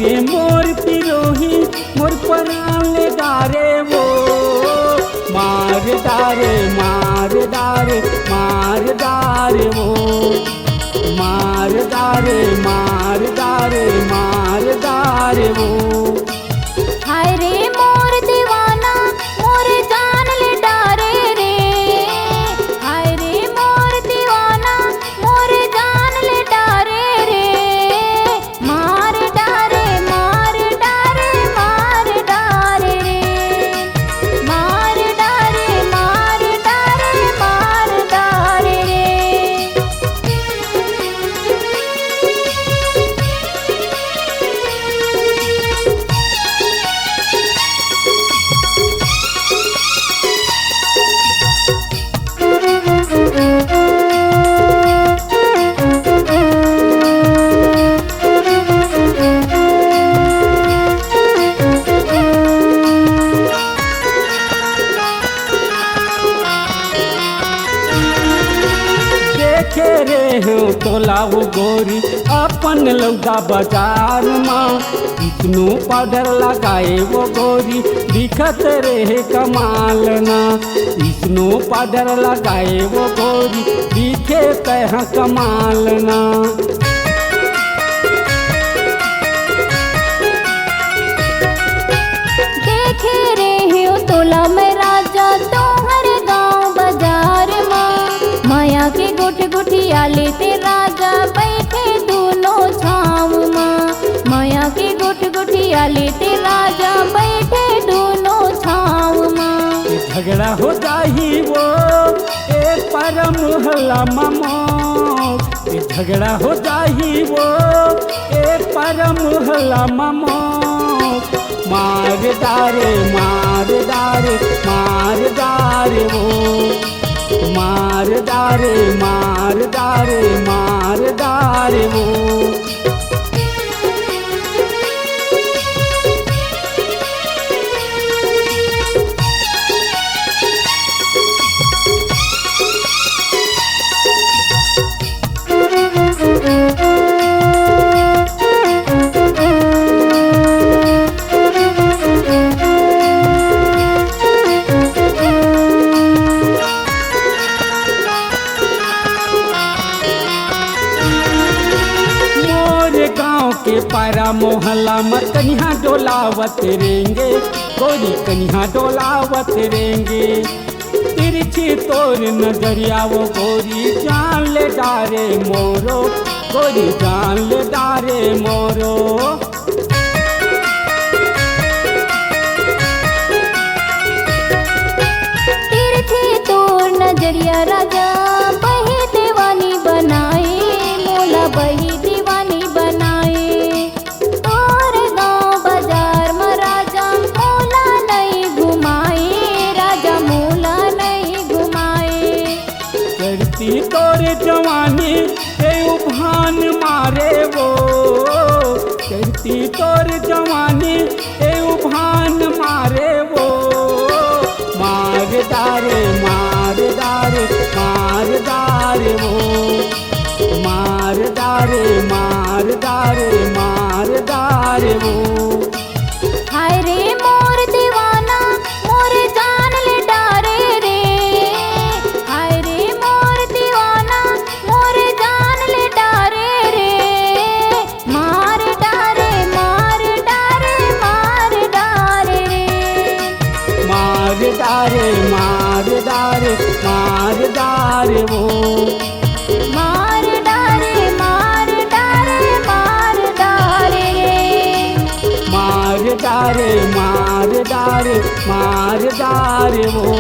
रे मोर पिरोही मोर परान ले डारे वो मार डारे मार डारे मार डारे वो मार डारे मार डारे मार डारे वो। हाय रे मोर दीवाना मोर जान ले डारे रे, हाय रे मोर दीवाना मोर जान ले डारे रे, मार डारे मार डारे मार डारे रे, मार डारे मार डारे मार डारे रे। देखे रे हो तोला वो गोरी अपन लौदा बाजार माँ इतनो पाउडर लगाए वो गोरी दिखत रहे कमाल ना, इतनो पाउडर लगाए वो गोरी दिखे तह कमाल ना। देखे रे हो तोला मैं राजा तोहर गाँव बाजार माँ, माया के गुठ गुठिया लेते राजा बैठे दोनों छाव माँ, माया के गुठ गुठिया लेते राजा बैठे दोनों छाव माँ। झगड़ा हो जाही वो ए परम हल्ला मामो, झगड़ा हो जाही वो ए परम हल्ला मामो मार डारे मार डारे मार डारे वो मार डारे मार डारे मार डारे वो। के पारा मोहल्ला में कन्हा डोलावत रेंगे गोरी कन्हा डोलावत रेंगे, तिरछी तोर नजरिया वो गोरी जान ले डारे मोरो, गोरी जान ले डारे मोरो। तिरछी तोर नजरिया राजा बही दीवानी बनाए मोला बही दीवानी बनाए, तोर गाँव बाजार में राजा मोला नहीं घुमाए, राजा मोला नहीं घुमाए। करती तोर जवानी ते उभान मारे वो, करती तोर जवानी ते उभान मारे वो मार डारे मार डारे मार डारे वो मार डारे मार डारे मार डारे वो। हाय रे मोर दीवाना मोर जान ले डारे रे, हाय रे मोर दीवाना मोर जान ले डारे रे, मार डारे मार डारे मार डारे रे, मार डारे मार डारे मार डारे वो मार डारे मार डारे मार डारे रे, मार डारे मार डारे मार डारे वो।